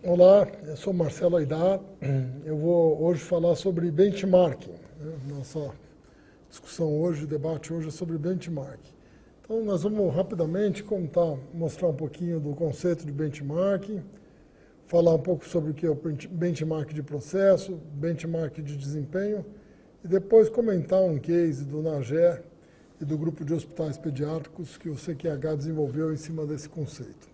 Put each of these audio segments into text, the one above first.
Olá, eu sou Marcelo Aidar. Eu vou hoje falar sobre benchmarking. Nossa discussão hoje, o debate hoje é sobre benchmarking. Então, nós vamos rapidamente mostrar um pouquinho do conceito de benchmarking, falar um pouco sobre o que é o benchmark de processo, benchmark de desempenho, e depois comentar um case do NAGE e do grupo de hospitais pediátricos que o CQH desenvolveu em cima desse conceito.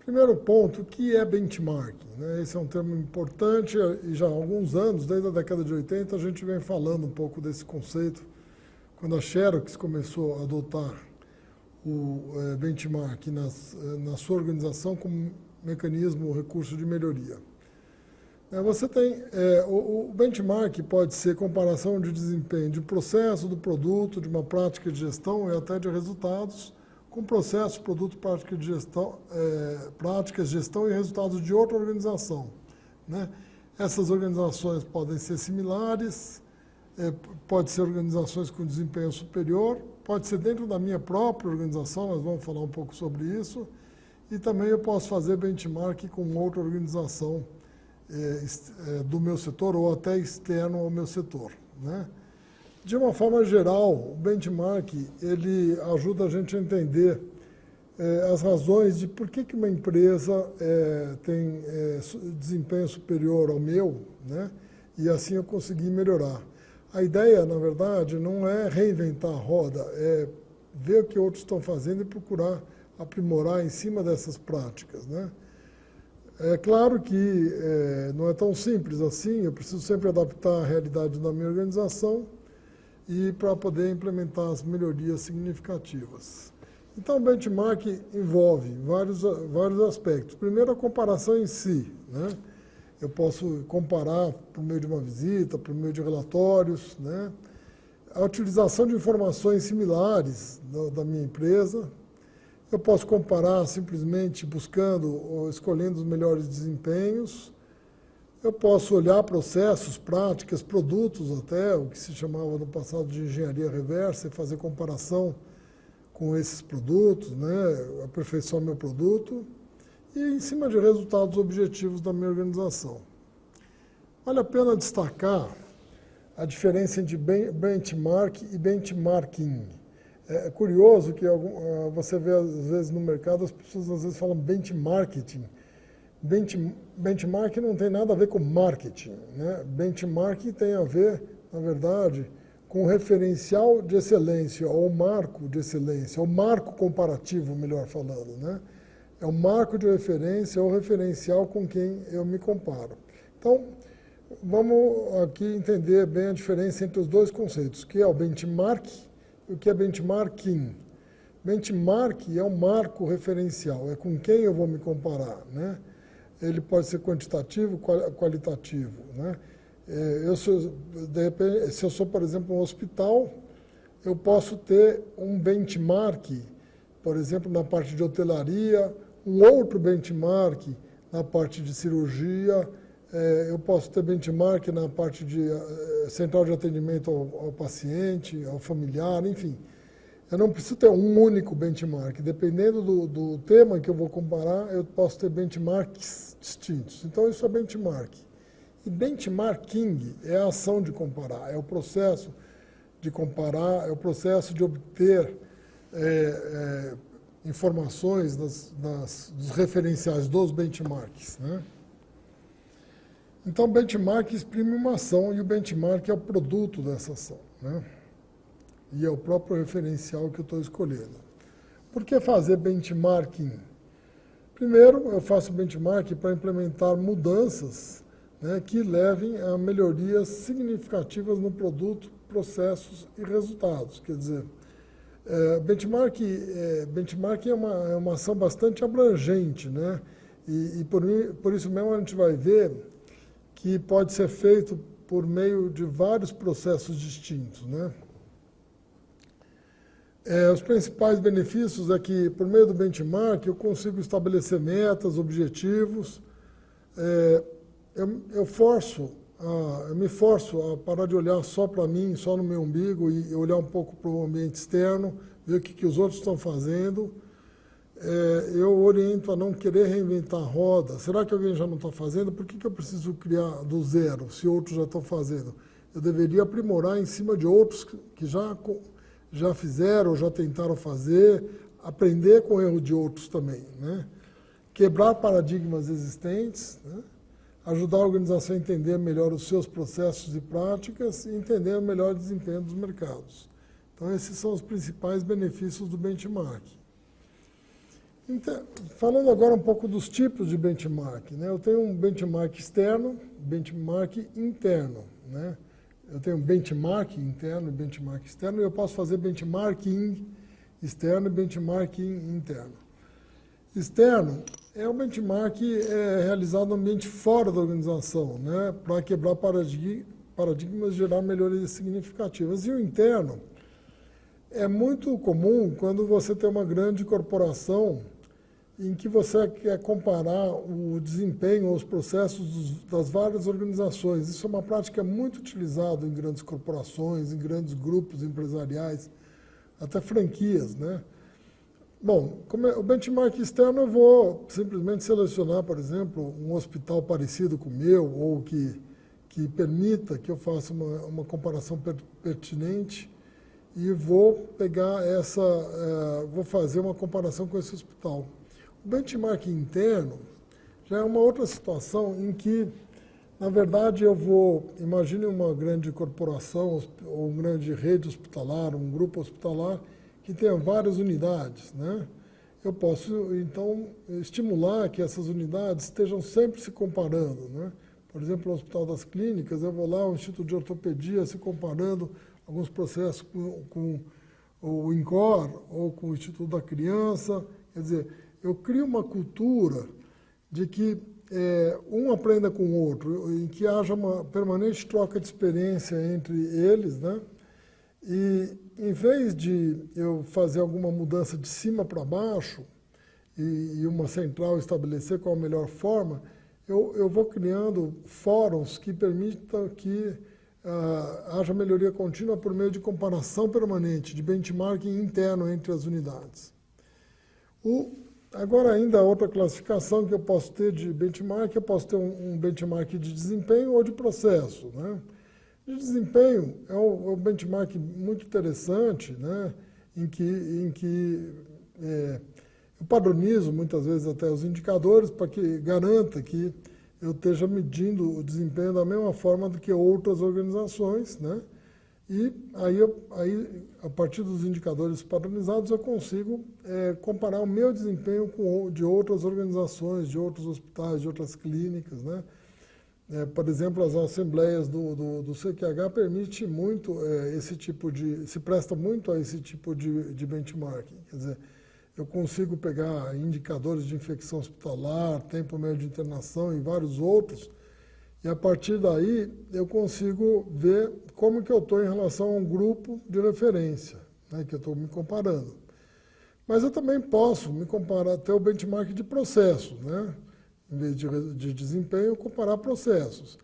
Primeiro ponto, o que é benchmarking? Esse é um termo importante e já há alguns anos, desde a década de 80, a gente vem falando um pouco desse conceito, quando a Xerox começou a adotar o benchmark na sua organização como mecanismo, recurso de melhoria. Você tem, o benchmark pode ser comparação de desempenho de processo, do produto, de uma prática de gestão e até de resultados, com processos, produto, prática de gestão, práticas, gestão e resultados de outra organização. Essas organizações podem ser similares, pode ser organizações com desempenho superior, pode ser dentro da minha própria organização, nós vamos falar um pouco sobre isso, e também eu posso fazer benchmark com outra organização do meu setor ou até externo ao meu setor. De uma forma geral, o benchmark ele ajuda a gente a entender as razões de por que uma empresa tem desempenho superior ao meu, e assim eu conseguir melhorar. A ideia, na verdade, não é reinventar a roda, é ver o que outros estão fazendo e procurar aprimorar em cima dessas práticas. É claro que não é tão simples assim, eu preciso sempre adaptar a realidade da minha organização e para poder implementar as melhorias significativas. Então, o benchmark envolve vários aspectos. Primeiro, a comparação em si. Eu posso comparar por meio de uma visita, por meio de relatórios. A utilização de informações similares da minha empresa. Eu posso comparar simplesmente buscando ou escolhendo os melhores desempenhos. Eu posso olhar processos, práticas, produtos até, o que se chamava no passado de engenharia reversa, e fazer comparação com esses produtos, aperfeiçoar meu produto, e em cima de resultados objetivos da minha organização. Vale a pena destacar a diferença entre benchmark e benchmarking. É curioso que você vê, às vezes, no mercado, as pessoas às vezes falam benchmarking. Benchmark não tem nada a ver com marketing. Benchmark tem a ver, na verdade, com referencial de excelência, ou marco de excelência, ou marco comparativo, melhor falando. É o marco de referência ou referencial com quem eu me comparo. Então, vamos aqui entender bem a diferença entre os dois conceitos, que é o benchmark e o que é benchmarking. Benchmark é um marco referencial, é com quem eu vou me comparar. Ele pode ser quantitativo, qualitativo. De repente, se eu sou, por exemplo, um hospital, eu posso ter um benchmark, por exemplo, na parte de hotelaria, um outro benchmark na parte de cirurgia, eu posso ter benchmark na parte de central de atendimento ao paciente, ao familiar, enfim. Eu não preciso ter um único benchmark. Dependendo do tema que eu vou comparar, eu posso ter benchmarks distintos. Então, isso é benchmark. E benchmarking é a ação de comparar, é o processo de comparar, é o processo de obter informações dos referenciais dos benchmarks. Então, o benchmark exprime uma ação e o benchmark é o produto dessa ação. E é o próprio referencial que eu estou escolhendo. Por que fazer benchmarking? Primeiro, eu faço benchmark para implementar mudanças que levem a melhorias significativas no produto, processos e resultados. Quer dizer, benchmark é uma ação bastante abrangente, e por isso mesmo a gente vai ver que pode ser feito por meio de vários processos distintos. Os principais benefícios é que, por meio do benchmark, eu consigo estabelecer metas, objetivos. Eu me forço a parar de olhar só para mim, só no meu umbigo, e olhar um pouco para o ambiente externo, ver o que os outros estão fazendo. eu oriento a não querer reinventar a roda. Será que alguém já não está fazendo? Por que eu preciso criar do zero, se outros já estão fazendo? Eu deveria aprimorar em cima de outros que já fizeram, já tentaram fazer, aprender com o erro de outros também, né? Quebrar paradigmas existentes, né? Ajudar a organização a entender melhor os seus processos e práticas e entender o melhor desempenho dos mercados. Então, esses são os principais benefícios do benchmark. Então, falando agora um pouco dos tipos de benchmark, né? Eu tenho um benchmark externo, benchmark interno, né? Eu tenho benchmark interno e benchmark externo, e eu posso fazer benchmarking externo e benchmarking interno. Externo é o benchmark realizado no ambiente fora da organização, né, para quebrar paradigmas e gerar melhorias significativas. E o interno é muito comum quando você tem uma grande corporação em que você quer comparar o desempenho, os processos das várias organizações. Isso é uma prática muito utilizada em grandes corporações, em grandes grupos empresariais, até franquias, né? Bom, o benchmark externo, eu vou simplesmente selecionar, por exemplo, um hospital parecido com o meu, ou que permita que eu faça uma comparação pertinente, e vou pegar vou fazer uma comparação com esse hospital. O benchmark interno já é uma outra situação em que, na verdade, imagine uma grande corporação ou uma grande rede hospitalar, um grupo hospitalar que tenha várias unidades, né? Eu posso, então, estimular que essas unidades estejam sempre se comparando, né? Por exemplo, no Hospital das Clínicas, eu vou lá, o Instituto de Ortopedia, se comparando alguns processos com o INCOR ou com o Instituto da Criança. Quer dizer, eu crio uma cultura de que um aprenda com o outro, em que haja uma permanente troca de experiência entre eles, né? E, em vez de eu fazer alguma mudança de cima para baixo e uma central estabelecer qual a melhor forma, eu vou criando fóruns que permitam que haja melhoria contínua por meio de comparação permanente, de benchmarking interno entre as unidades. Agora, ainda outra classificação que eu posso ter de benchmark, eu posso ter um benchmark de desempenho ou de processo, né? De desempenho é um benchmark muito interessante, né? em que eu padronizo muitas vezes até os indicadores para que garanta que eu esteja medindo o desempenho da mesma forma do que outras organizações, né? E aí, a partir dos indicadores padronizados, eu consigo comparar o meu desempenho com o de outras organizações, de outros hospitais, de outras clínicas, né? Por exemplo, as assembleias do CQH permite muito se presta muito a esse tipo de benchmarking. Quer dizer, eu consigo pegar indicadores de infecção hospitalar, tempo médio de internação e vários outros, e a partir daí eu consigo ver como que eu estou em relação a um grupo de referência, né, que eu estou me comparando. Mas eu também posso me comparar até o benchmark de processos, né? Em vez de desempenho, comparar processos.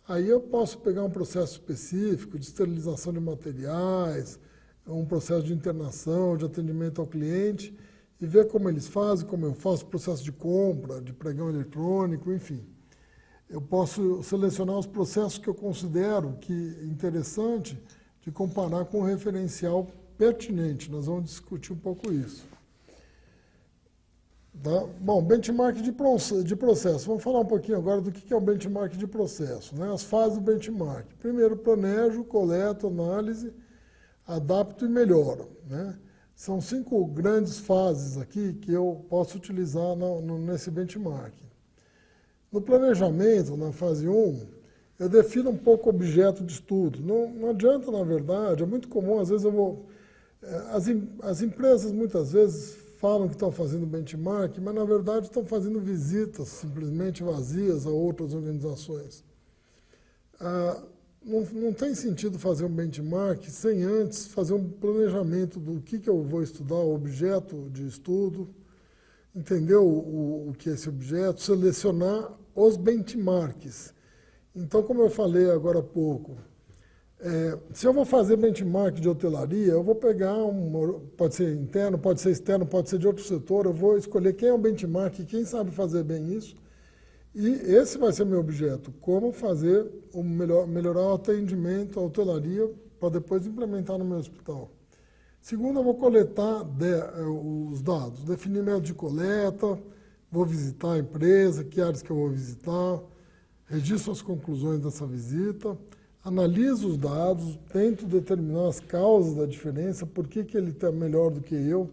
Aí eu posso pegar um processo específico de esterilização de materiais, um processo de internação, de atendimento ao cliente, e ver como eles fazem, como eu faço, processo de compra, de pregão eletrônico, enfim. Eu posso selecionar os processos que eu considero que é interessante de comparar com um referencial pertinente. Nós vamos discutir um pouco isso. Tá? Bom, benchmark de processo. Vamos falar um pouquinho agora do que é o benchmark de processo, né? As fases do benchmark. Primeiro, planejo, coleto, análise, adapto e melhoro, né? São 5 grandes fases aqui que eu posso utilizar nesse benchmark. No planejamento, na fase 1, eu defino um pouco o objeto de estudo. Não adianta, na verdade, é muito comum, às vezes as empresas muitas vezes falam que estão fazendo benchmark, mas na verdade estão fazendo visitas simplesmente vazias a outras organizações. Não tem sentido fazer um benchmark sem antes fazer um planejamento do que eu vou estudar, o objeto de estudo, entender o que é esse objeto, selecionar os benchmarks. Então, como eu falei agora há pouco, Se eu vou fazer benchmark de hotelaria, eu vou pegar, pode ser interno, pode ser externo, pode ser de outro setor, eu vou escolher quem é o benchmark, quem sabe fazer bem isso, e esse vai ser meu objeto, como fazer melhorar o atendimento à hotelaria para depois implementar no meu hospital. Segundo, eu vou coletar os dados, definir método de coleta, vou visitar a empresa, que áreas que eu vou visitar, registro as conclusões dessa visita, analiso os dados, tento determinar as causas da diferença, por que ele está melhor do que eu,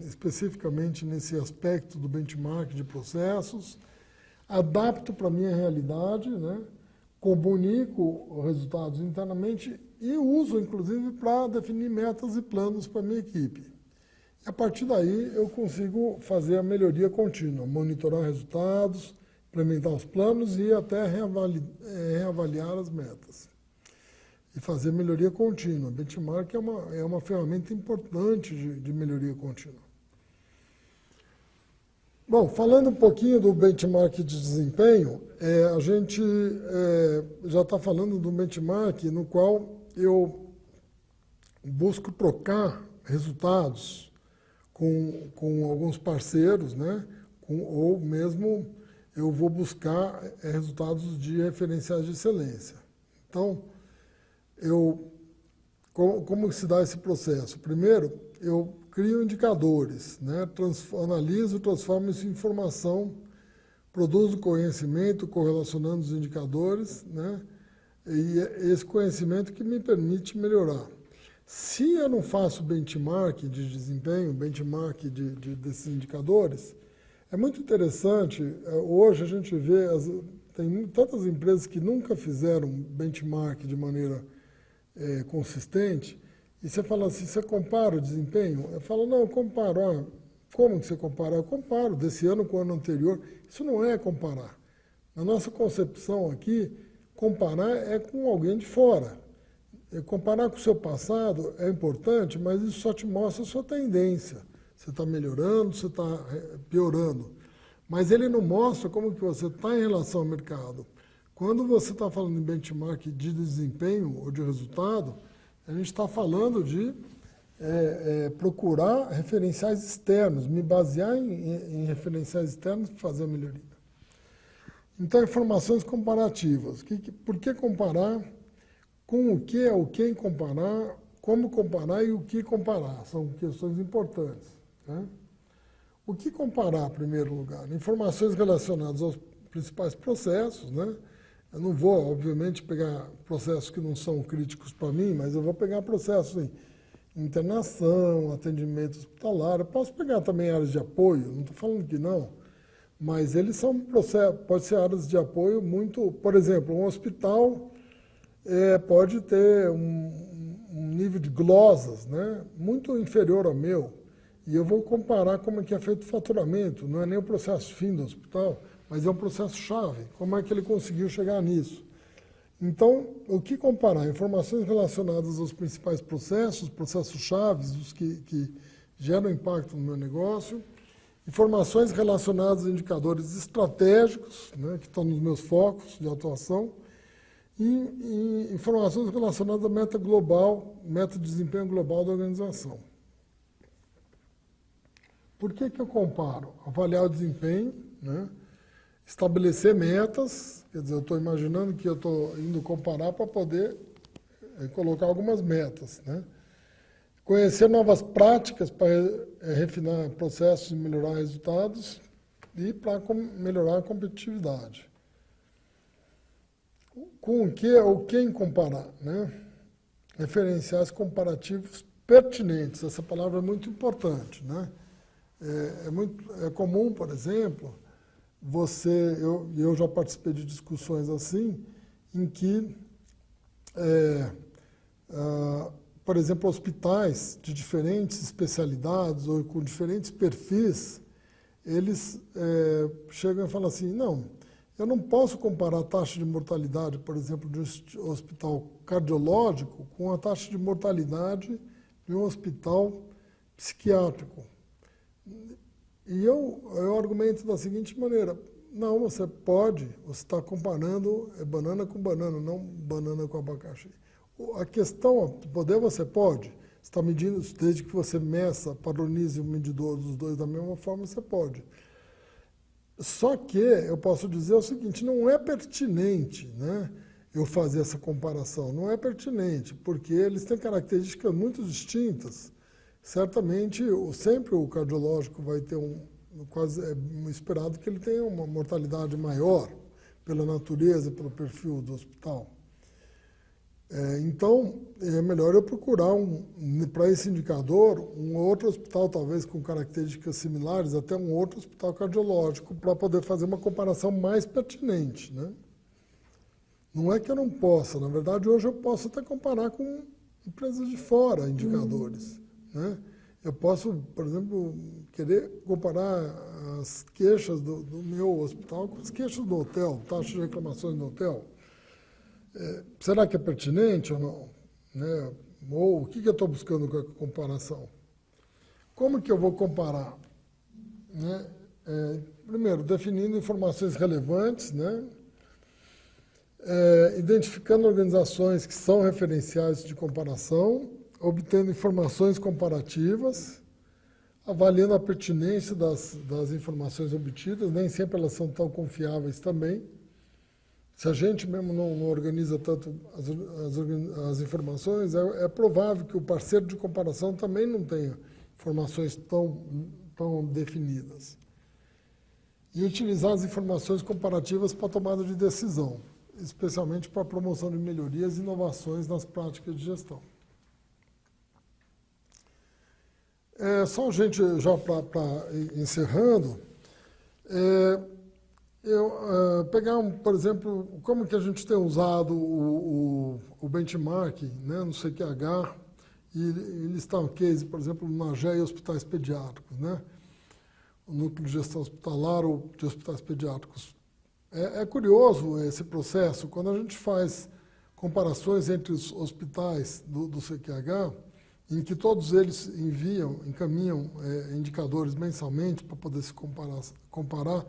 especificamente nesse aspecto do benchmark de processos, adapto para a minha realidade, né? Comunico resultados internamente e uso, inclusive, para definir metas e planos para a minha equipe. E a partir daí eu consigo fazer a melhoria contínua, monitorar resultados, implementar os planos e até reavaliar as metas. E fazer melhoria contínua. Benchmark é uma ferramenta importante de melhoria contínua. Bom, falando um pouquinho do benchmark de desempenho, a gente já está falando do benchmark no qual eu busco trocar resultados com alguns parceiros, né? Ou mesmo eu vou buscar resultados de referenciais de excelência. Então, como se dá esse processo? Primeiro, eu crio indicadores, né? Analiso, transformo isso em informação, produzo conhecimento correlacionando os indicadores, né? E esse conhecimento que me permite melhorar. Se eu não faço benchmark de desempenho, benchmark desses indicadores, é muito interessante, hoje a gente vê, tem tantas empresas que nunca fizeram benchmark de maneira consistente, e você fala assim, você compara o desempenho? Eu falo, não, eu comparo. Como que você compara? Eu comparo desse ano com o ano anterior. Isso não é comparar. Na nossa concepção aqui, comparar é com alguém de fora. Comparar com o seu passado é importante, mas isso só te mostra a sua tendência. Você está melhorando, você está piorando. Mas ele não mostra como que você está em relação ao mercado. Quando você está falando em benchmark de desempenho ou de resultado, a gente está falando de procurar referenciais externos, me basear em referenciais externos para fazer a melhoria. Então, informações comparativas. Por que comparar? Com o que comparar, como comparar e o que comparar. São questões importantes, né? O que comparar, em primeiro lugar? Informações relacionadas aos principais processos, né? Eu não vou, obviamente, pegar processos que não são críticos para mim, mas eu vou pegar processos em internação, atendimento hospitalar. Eu posso pegar também áreas de apoio, não estou falando que não, mas eles são processos, pode ser áreas de apoio muito... Por exemplo, um hospital pode ter um nível de glosas, né, muito inferior ao meu, e eu vou comparar como é que é feito o faturamento, não é nem o processo fim do hospital, mas é um processo-chave, como é que ele conseguiu chegar nisso. Então, o que comparar? Informações relacionadas aos principais processos chaves, os que geram impacto no meu negócio, informações relacionadas a indicadores estratégicos, né, que estão nos meus focos de atuação, e informações relacionadas à meta global, meta de desempenho global da organização. Por que eu comparo? Avaliar o desempenho, né? Estabelecer metas, quer dizer, eu estou imaginando que eu estou indo comparar para poder colocar algumas metas, né? Conhecer novas práticas para refinar processos e melhorar resultados e para melhorar a competitividade. Com o que comparar, né? Referenciais comparativos pertinentes, essa palavra é muito importante, né? É comum, por exemplo, eu já participei de discussões assim, em que, por exemplo, hospitais de diferentes especialidades ou com diferentes perfis, eles chegam e falam assim, não, eu não posso comparar a taxa de mortalidade, por exemplo, de um hospital cardiológico com a taxa de mortalidade de um hospital psiquiátrico. E eu argumento da seguinte maneira, Não, você pode, você está comparando banana com banana, não banana com abacaxi. A questão, poder você pode, você está medindo, desde que você meça, padronize o medidor dos dois da mesma forma, você pode. Só que eu posso dizer o seguinte, não é pertinente, né, eu fazer essa comparação, não é pertinente, porque eles têm características muito distintas. Certamente, sempre o cardiológico vai ter quase é esperado que ele tenha uma mortalidade maior, pela natureza, pelo perfil do hospital. Então, é melhor eu procurar, para esse indicador, um outro hospital, talvez com características similares, até um outro hospital cardiológico, para poder fazer uma comparação mais pertinente, né? Não é que eu não possa, na verdade, hoje eu posso até comparar com empresas de fora, indicadores, né? Eu posso, por exemplo, querer comparar as queixas do meu hospital com as queixas do hotel, taxa de reclamações do hotel. Será que é pertinente ou não? Né? Ou o que eu estou buscando com a comparação? Como que eu vou comparar? Né? Primeiro, definindo informações relevantes, né? Identificando organizações que são referenciais de comparação, obtendo informações comparativas, avaliando a pertinência das informações obtidas, nem sempre elas são tão confiáveis também. Se a gente mesmo não organiza tanto as informações, é provável que o parceiro de comparação também não tenha informações tão definidas. E utilizar as informações comparativas para a tomada de decisão, especialmente para a promoção de melhorias e inovações nas práticas de gestão. Só a gente, já para encerrando, pegar, por exemplo, como que a gente tem usado o benchmark, né, no CQH, e listar um case, por exemplo, no AGE e hospitais pediátricos, né, o núcleo de gestão hospitalar ou de hospitais pediátricos. É curioso esse processo, quando a gente faz comparações entre os hospitais do CQH, em que todos eles encaminham indicadores mensalmente para poder se comparar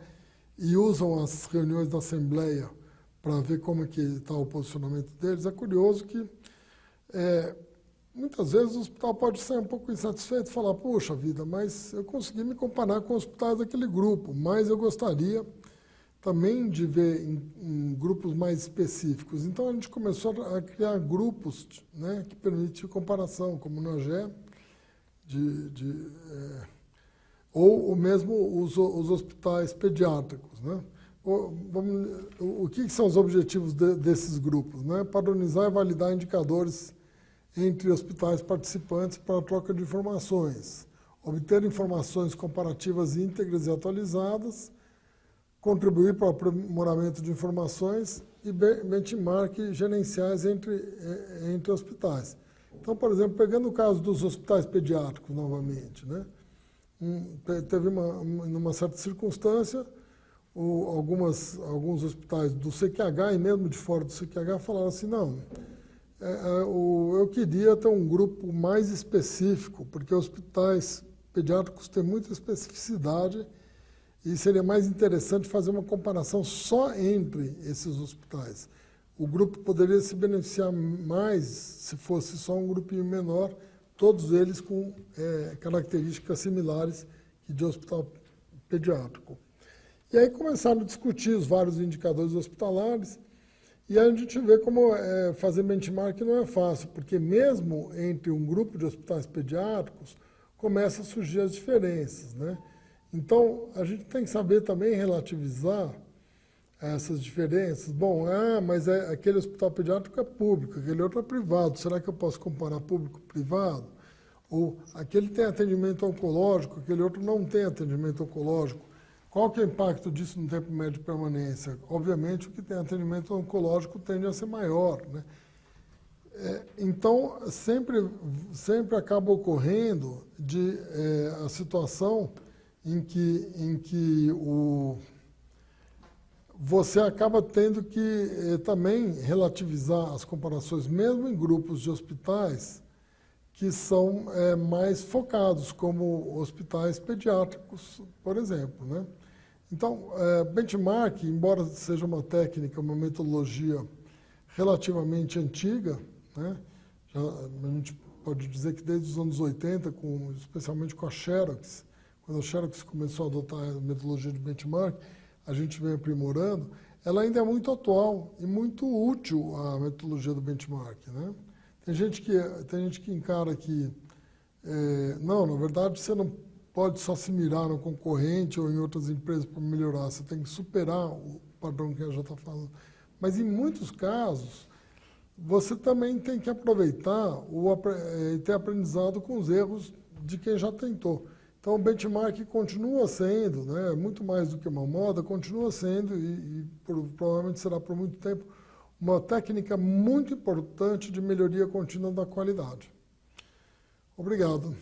e usam as reuniões da Assembleia para ver como é que está o posicionamento deles. É curioso que muitas vezes o hospital pode ser um pouco insatisfeito e falar, puxa vida, mas eu consegui me comparar com os hospitais daquele grupo, mas eu gostaria também de ver em grupos mais específicos. Então, a gente começou a criar grupos, né, que permitem comparação, como no AGE, ou mesmo os hospitais pediátricos, né? O que são os objetivos desses grupos? Né? Padronizar e validar indicadores entre hospitais participantes para a troca de informações, obter informações comparativas íntegras e atualizadas, contribuir para o aprimoramento de informações e benchmark gerenciais entre hospitais. Então, por exemplo, pegando o caso dos hospitais pediátricos novamente, né? Teve numa certa circunstância, alguns hospitais do CQH e mesmo de fora do CQH falaram assim, não, eu queria ter um grupo mais específico, porque hospitais pediátricos têm muita especificidade e seria mais interessante fazer uma comparação só entre esses hospitais. O grupo poderia se beneficiar mais se fosse só um grupinho menor, todos eles com características similares que de hospital pediátrico. E aí começaram a discutir os vários indicadores hospitalares, e aí a gente vê como fazer benchmark não é fácil, porque mesmo entre um grupo de hospitais pediátricos, começam a surgir as diferenças, né? Então, a gente tem que saber também relativizar essas diferenças. Bom, mas aquele hospital pediátrico é público, aquele outro é privado. Será que eu posso comparar público e privado? Ou aquele tem atendimento oncológico, aquele outro não tem atendimento oncológico. Qual que é o impacto disso no tempo médio de permanência? Obviamente, o que tem atendimento oncológico tende a ser maior, né? Então, sempre acaba ocorrendo a situação em que você acaba tendo que também relativizar as comparações, mesmo em grupos de hospitais que são mais focados, como hospitais pediátricos, por exemplo, né? Então, benchmark, embora seja uma técnica, uma metodologia relativamente antiga, né? A gente pode dizer que desde os anos 80, especialmente com a Xerox, quando a Xerox começou a adotar a metodologia de benchmark, a gente vem aprimorando, ela ainda é muito atual e muito útil a metodologia do benchmark, né? Tem gente que encara que, não, na verdade você não pode só se mirar no concorrente ou em outras empresas para melhorar, você tem que superar o padrão que eu já está falando. Mas em muitos casos, você também tem que aproveitar e ter aprendizado com os erros de quem já tentou. Então, o benchmark continua sendo, né, muito mais do que uma moda, continua sendo provavelmente será por muito tempo uma técnica muito importante de melhoria contínua da qualidade. Obrigado.